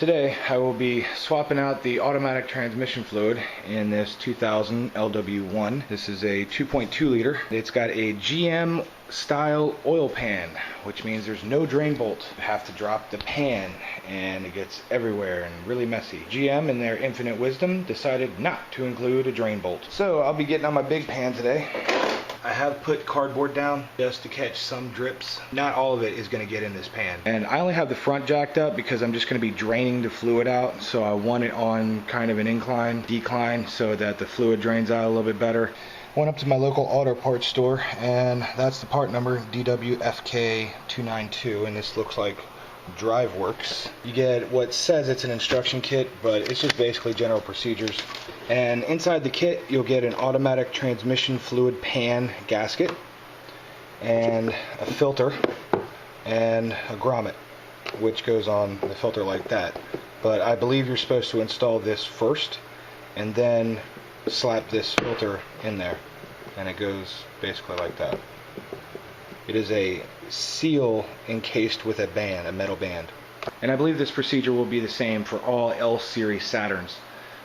Today I will be swapping out the automatic transmission fluid in this 2000 LW1. This is a 2.2 liter. It's got a GM style oil pan, which means there's no drain bolt. You have to drop the pan and it gets everywhere and really messy. GM, in their infinite wisdom, decided not to include a drain bolt. So I'll be getting on my big pan today. I have put cardboard down just to catch some drips. Not all of it is going to get in this pan. And I only have the front jacked up because I'm just going to be draining the fluid out. So I want it on kind of an decline, so that the fluid drains out a little bit better. Went up to my local auto parts store, and that's the part number DWFK292, and this looks like DriveWorks. You get what says it's an instruction kit, but it's just basically general procedures. And inside the kit you'll get an automatic transmission fluid pan gasket and a filter and a grommet, which goes on the filter like that. But I believe you're supposed to install this first and then slap this filter in there, and it goes basically like that. It is a seal encased with a band, a metal band. And I believe this procedure will be the same for all L-Series Saturns.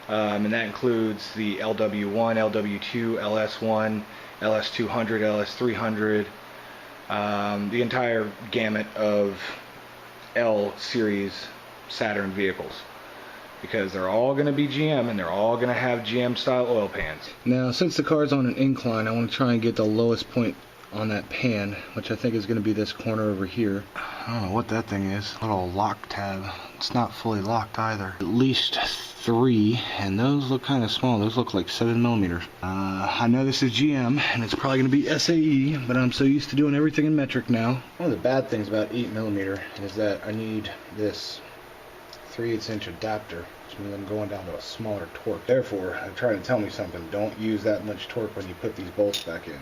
And that includes the LW1, LW2, LS1, LS200, LS300, the entire gamut of L-Series Saturn vehicles. Because they're all going to be GM and they're all going to have GM style oil pans. Now, since the car's on an incline, I want to try and get the lowest point on that pan, which I think is going to be this corner over here. I don't know what that thing is. A little lock tab. It's not fully locked either. At least 3, and those look kind of small. Those look like 7mm. I know this is GM, and it's probably going to be SAE, but I'm so used to doing everything in metric now. One of the bad things about 8mm is that I need this 3/8 inch adapter, which means I'm going down to a smaller torque. Therefore, I'm trying to tell me something. Don't use that much torque when you put these bolts back in.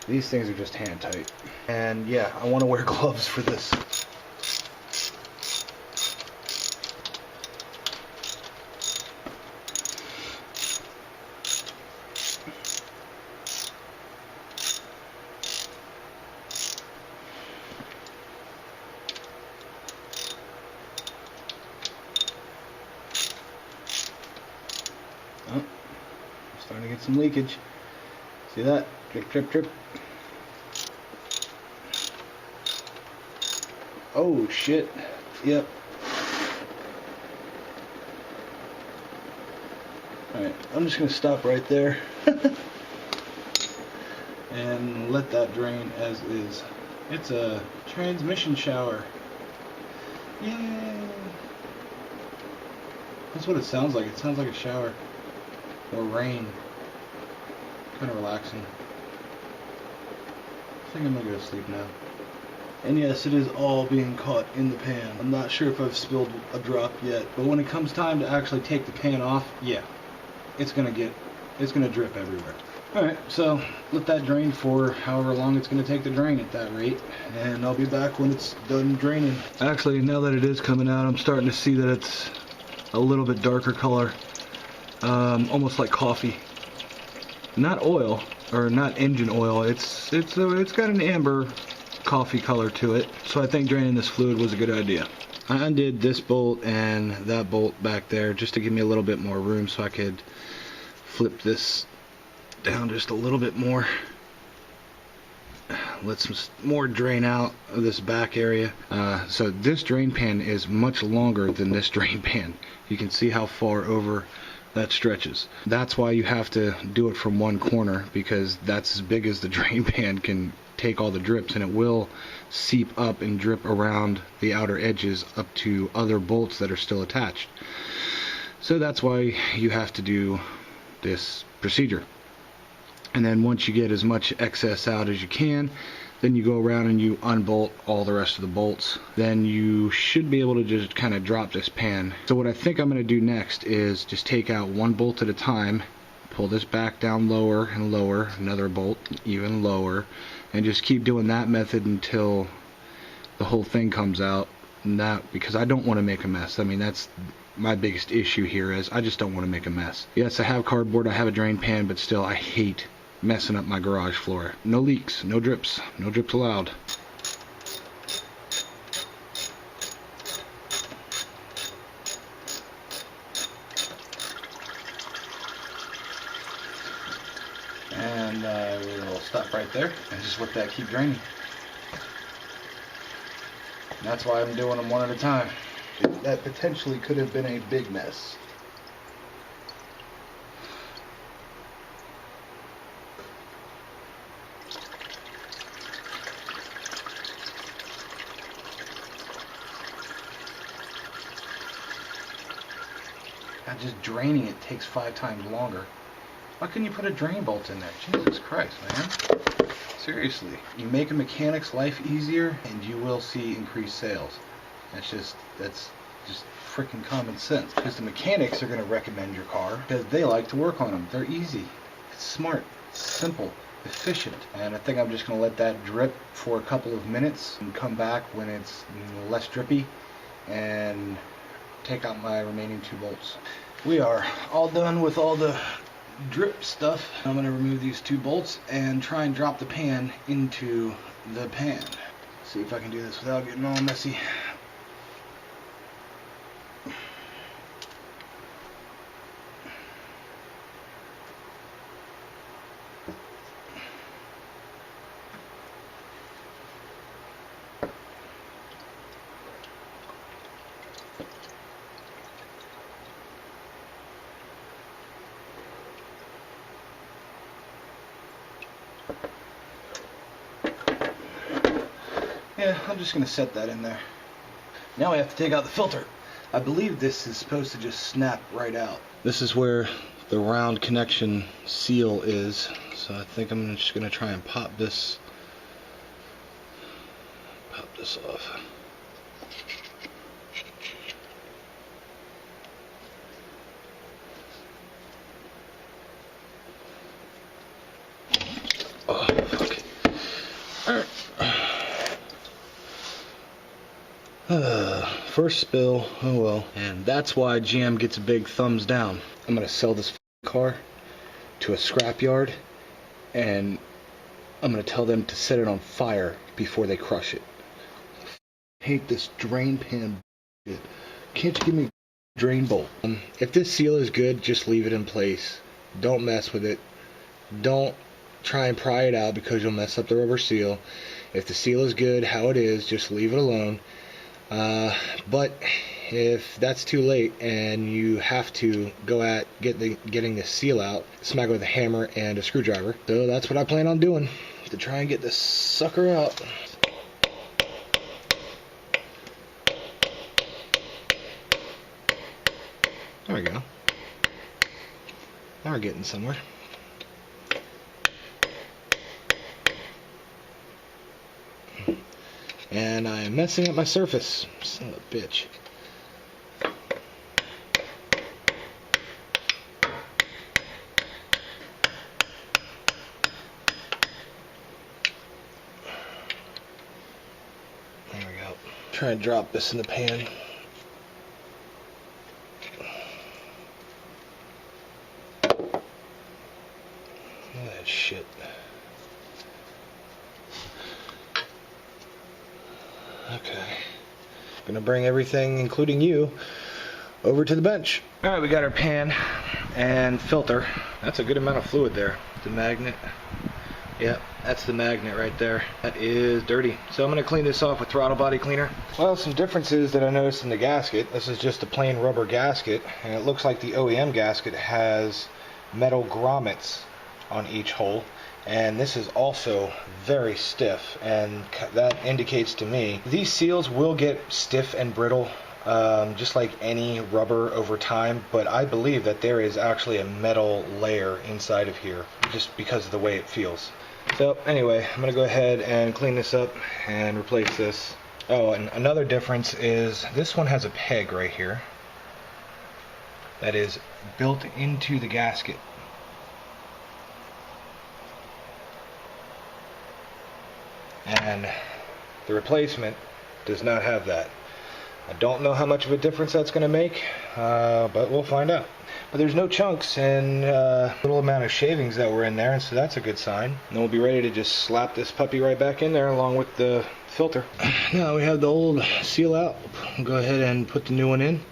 These things are just hand tight. And yeah, I want to wear gloves for this. Oh, I'm starting to get some leakage. See that? Drip, drip, drip. Oh shit. Yep. Alright, I'm just going to stop right there and let that drain as is. It's a transmission shower. Yay! That's what it sounds like. It sounds like a shower or rain. Kind of relaxing. I think I'm going to go to sleep now. And yes, it is all being caught in the pan. I'm not sure if I've spilled a drop yet, but when it comes time to actually take the pan off, yeah, it's gonna drip everywhere. Alright, so let that drain for however long it's gonna take to drain at that rate, and I'll be back when it's done draining. Actually, now that it is coming out, I'm starting to see that it's a little bit darker color, almost like coffee. Not oil, or not engine oil. It's got an amber coffee color to it, so I think draining this fluid was a good idea. I undid this bolt and that bolt back there just to give me a little bit more room so I could flip this down just a little bit more. Let some more drain out of this back area. So this drain pan is much longer than this drain pan. You can see how far over that stretches. That's why you have to do it from one corner, because that's as big as the drain pan can take all the drips, and it will seep up and drip around the outer edges up to other bolts that are still attached. So that's why you have to do this procedure. And then once you get as much excess out as you can, then you go around and you unbolt all the rest of the bolts. Then you should be able to just kind of drop this pan. So what I think I'm going to do next is just take out one bolt at a time, pull this back down lower and lower, another bolt even lower, and just keep doing that method until the whole thing comes out. And that, because I don't want to make a mess. I mean, that's my biggest issue here, is I just don't want to make a mess. Yes, I have cardboard, I have a drain pan, but still I hate messing up my garage floor. No leaks, no drips allowed. We'll stop right there and just let that keep draining. And that's why I'm doing them one at a time. That potentially could have been a big mess. And just draining it takes 5 times longer. Why couldn't you put a drain bolt in there? Jesus Christ, man. Seriously. You make a mechanic's life easier and you will see increased sales. That's just freaking common sense. Because the mechanics are going to recommend your car because they like to work on them. They're easy. It's smart. It's simple. Efficient. And I think I'm just going to let that drip for a couple of minutes and come back when it's less drippy and take out my remaining 2 bolts. We are all done with all the drip stuff. I'm going to remove these 2 bolts and try and drop the pan into the pan. See if I can do this without getting all messy. Yeah, I'm just going to set that in there. Now I have to take out the filter. I believe this is supposed to just snap right out. This is where the round connection seal is. So I think I'm just going to try and pop this off. Oh, fuck. Alright. First spill, oh well. And that's why GM gets a big thumbs down. I'm gonna sell this car to a scrapyard and I'm gonna tell them to set it on fire before they crush it. I hate this drain pan shit. Can't you give me a drain bolt? If this seal is good, just leave it in place. Don't mess with it. Don't try and pry it out because you'll mess up the rubber seal. If the seal is good how it is, just leave it alone. But if that's too late and you have to go at getting the seal out, smack it with a hammer and a screwdriver. So that's what I plan on doing, to try and get this sucker out. There we go. Now we're getting somewhere. And I am messing up my surface. Son of a bitch. There we go. Try and drop this in the pan. Look at that shit. Okay, gonna bring everything, including you, over to the bench. Alright, we got our pan and filter. That's a good amount of fluid there. The magnet. Yep, that's the magnet right there. That is dirty. So I'm gonna clean this off with throttle body cleaner. Well, some differences that I noticed in the gasket. This is just a plain rubber gasket, and it looks like the OEM gasket has metal grommets on each hole. And this is also very stiff, and that indicates to me these seals will get stiff and brittle just like any rubber over time, but I believe that there is actually a metal layer inside of here just because of the way it feels. So anyway, I'm gonna go ahead and clean this up and replace this. Oh, and another difference is this one has a peg right here that is built into the gasket. And the replacement does not have that. I don't know how much of a difference that's going to make, but we'll find out. But there's no chunks and little amount of shavings that were in there, and so that's a good sign. And then we'll be ready to just slap this puppy right back in there along with the filter. Now we have the old seal out. We'll go ahead and put the new one in.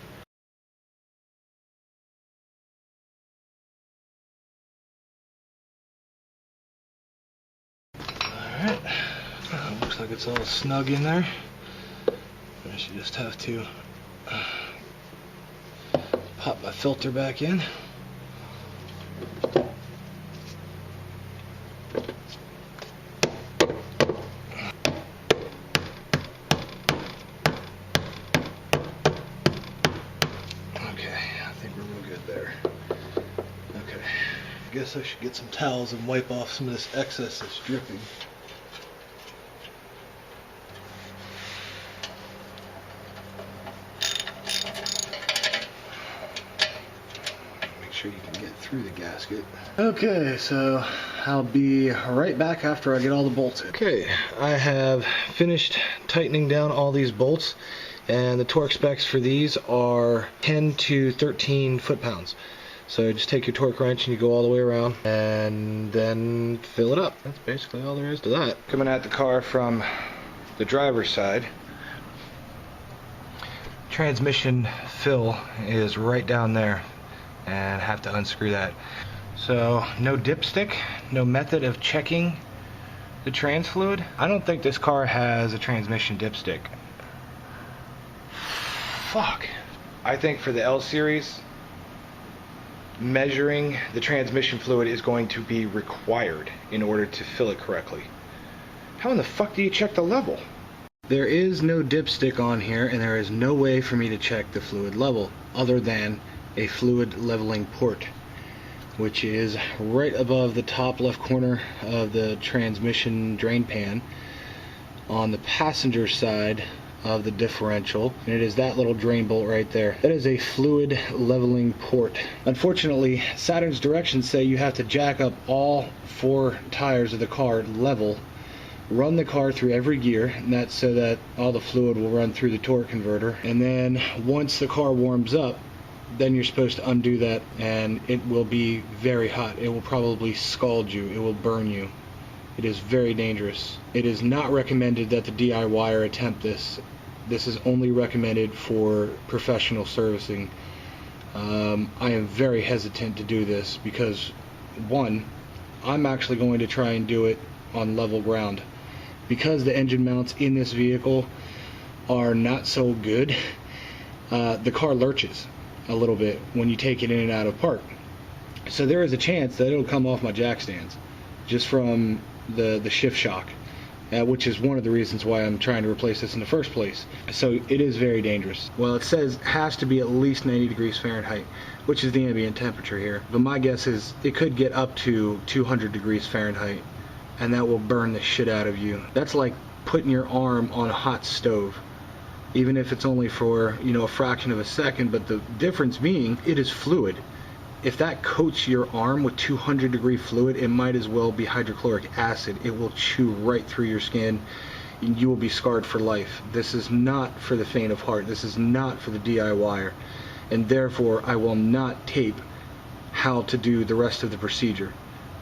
Looks like it's all snug in there. I should just have to pop my filter back in. I guess I should get some towels and wipe off some of this excess that's dripping. Make sure you can get through the gasket. Okay, so I'll be right back after I get all the bolts in. Okay, I have finished tightening down all these bolts, and the torque specs for these are 10 to 13 foot-pounds. So just take your torque wrench and you go all the way around and then fill it up. That's basically all there is to that. Coming at the car from the driver's side, transmission fill is right down there, and I have to unscrew that. So no dipstick, no method of checking the trans fluid. I don't think this car has a transmission dipstick. Fuck. I think for the L-Series, measuring the transmission fluid is going to be required in order to fill it correctly. How in the fuck do you check the level? There is no dipstick on here, and there is no way for me to check the fluid level other than a fluid leveling port, which is right above the top left corner of the transmission drain pan on the passenger side of the differential, and it is that little drain bolt right there. That is a fluid leveling port. Unfortunately, Saturn's directions say you have to jack up all 4 tires of the car level, run the car through every gear, and that's so that all the fluid will run through the torque converter, and then once the car warms up, then you're supposed to undo that, and it will be very hot. It will probably scald you. It will burn you. It is very dangerous. It is not recommended that the DIYer attempt this. This is only recommended for professional servicing. I am very hesitant to do this because, one, I'm actually going to try and do it on level ground. Because the engine mounts in this vehicle are not so good, the car lurches a little bit when you take it in and out of park. So there is a chance that it'll come off my jack stands just from the shift shock, which is one of the reasons why I'm trying to replace this in the first place. So it is very dangerous. Well, it says has to be at least 90 degrees Fahrenheit, which is the ambient temperature here. But my guess is it could get up to 200 degrees Fahrenheit, and that will burn the shit out of you. That's like putting your arm on a hot stove, even if it's only for, a fraction of a second, but the difference being it is fluid. If that coats your arm with 200 degree fluid, it might as well be hydrochloric acid. It will chew right through your skin, and you will be scarred for life. This is not for the faint of heart. This is not for the DIYer, and therefore I will not tape how to do the rest of the procedure.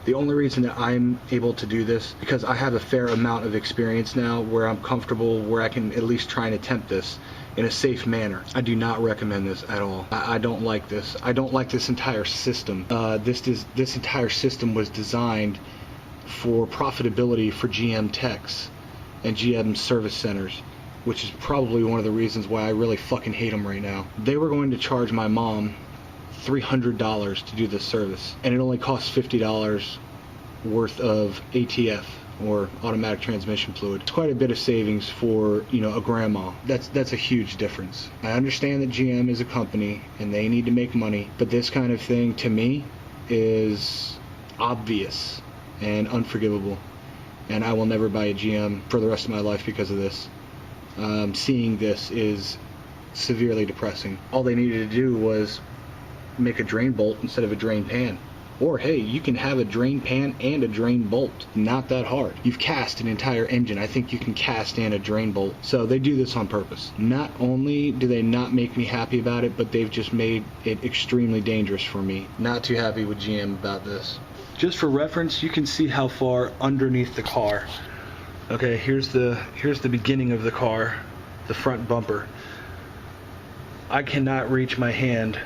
The only reason that I'm able to do this because I have a fair amount of experience now where I'm comfortable, where I can at least try and attempt this in a safe manner. I do not recommend this at all. I don't like this. I don't like this entire system. This entire system was designed for profitability for GM techs and GM service centers, which is probably one of the reasons why I really fucking hate them right now. They were going to charge my mom $300 to do this service, and it only costs $50 worth of ATF, or automatic transmission fluid. It's quite a bit of savings for, a grandma. That's a huge difference. I understand that GM is a company and they need to make money, but this kind of thing to me is obvious and unforgivable, and I will never buy a GM for the rest of my life because of this. Seeing this is severely depressing. All they needed to do was make a drain bolt instead of a drain pan. Or hey, you can have a drain pan and a drain bolt. Not that hard. You've cast an entire engine. I think you can cast in a drain bolt. So they do this on purpose. Not only do they not make me happy about it, but they've just made it extremely dangerous for me. Not too happy with GM about this. Just for reference, you can see how far underneath the car. Okay, here's the beginning of the car, the front bumper. I cannot reach my hand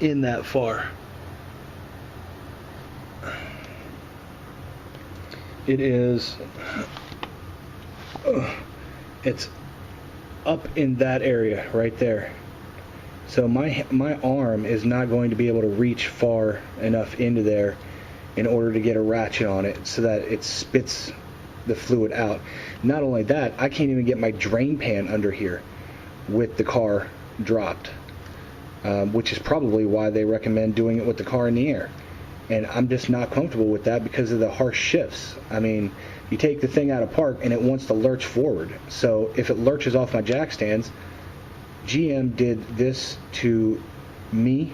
in that far. It is It's up in that area right there. So my arm is not going to be able to reach far enough into there in order to get a ratchet on it so that it spits the fluid out. Not only that, I can't even get my drain pan under here with the car dropped, which is probably why they recommend doing it with the car in the air. And I'm just not comfortable with that because of the harsh shifts. I mean, you take the thing out of park and it wants to lurch forward. So if it lurches off my jack stands, GM did this to me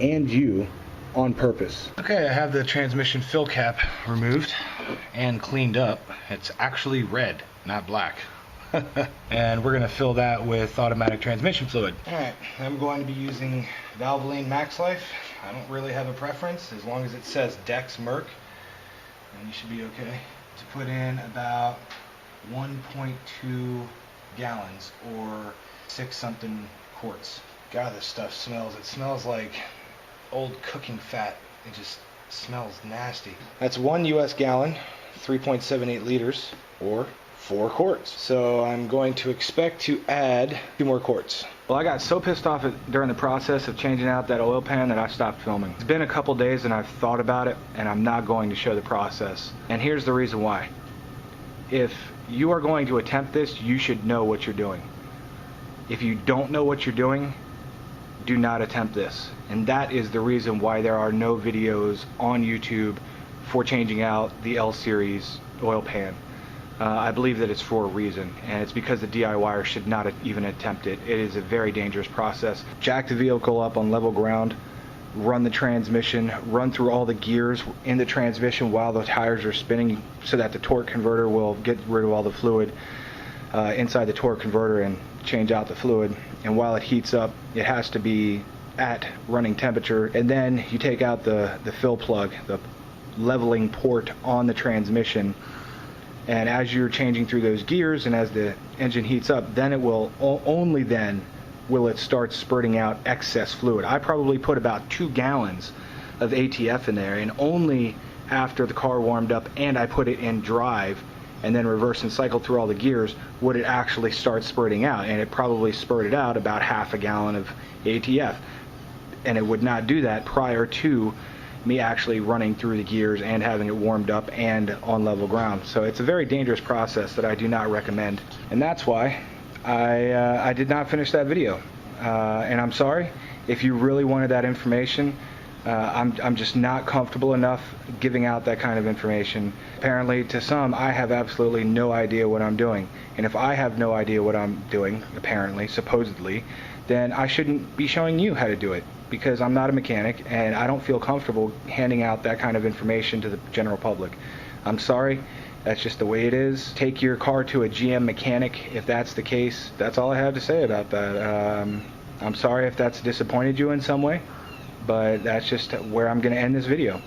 and you on purpose. Okay, I have the transmission fill cap removed and cleaned up. It's actually red, not black. And we're going to fill that with automatic transmission fluid. Alright, I'm going to be using Valvoline Max Life. I don't really have a preference, as long as it says Dex Merc, and you should be okay. To put in about 1.2 gallons or 6-something quarts. God, this stuff smells. It smells like old cooking fat. It just smells nasty. That's 1 US gallon, 3.78 liters, or 4 quarts. So I'm going to expect to add 2 more quarts. Well, I got so pissed off during the process of changing out that oil pan that I stopped filming. It's been a couple days and I've thought about it, and I'm not going to show the process. And here's the reason why. If you are going to attempt this, you should know what you're doing. If you don't know what you're doing, do not attempt this. And that is the reason why there are no videos on YouTube for changing out the L-Series oil pan. I believe that it's for a reason, and it's because the DIYer should not even attempt it. It is a very dangerous process. Jack the vehicle up on level ground, run the transmission, run through all the gears in the transmission while the tires are spinning so that the torque converter will get rid of all the fluid inside the torque converter and change out the fluid. And while it heats up, it has to be at running temperature. And then you take out the fill plug, the leveling port on the transmission. And as you're changing through those gears and as the engine heats up, then it will, only then will it start spurting out excess fluid. I probably put about 2 gallons of ATF in there, and only after the car warmed up and I put it in drive and then reverse and cycle through all the gears would it actually start spurting out. And it probably spurted out about half a gallon of ATF. And it would not do that prior to me actually running through the gears and having it warmed up and on level ground. So it's a very dangerous process that I do not recommend, and that's why I did not finish that video. And I'm sorry if you really wanted that information. I'm just not comfortable enough giving out that kind of information. Apparently to some, I have absolutely no idea what I'm doing, and if I have no idea what I'm doing, apparently, supposedly, then I shouldn't be showing you how to do it, because I'm not a mechanic and I don't feel comfortable handing out that kind of information to the general public. I'm sorry, that's just the way it is. Take your car to a GM mechanic if that's the case. That's all I have to say about that. I'm sorry if that's disappointed you in some way, but that's just where I'm going to end this video.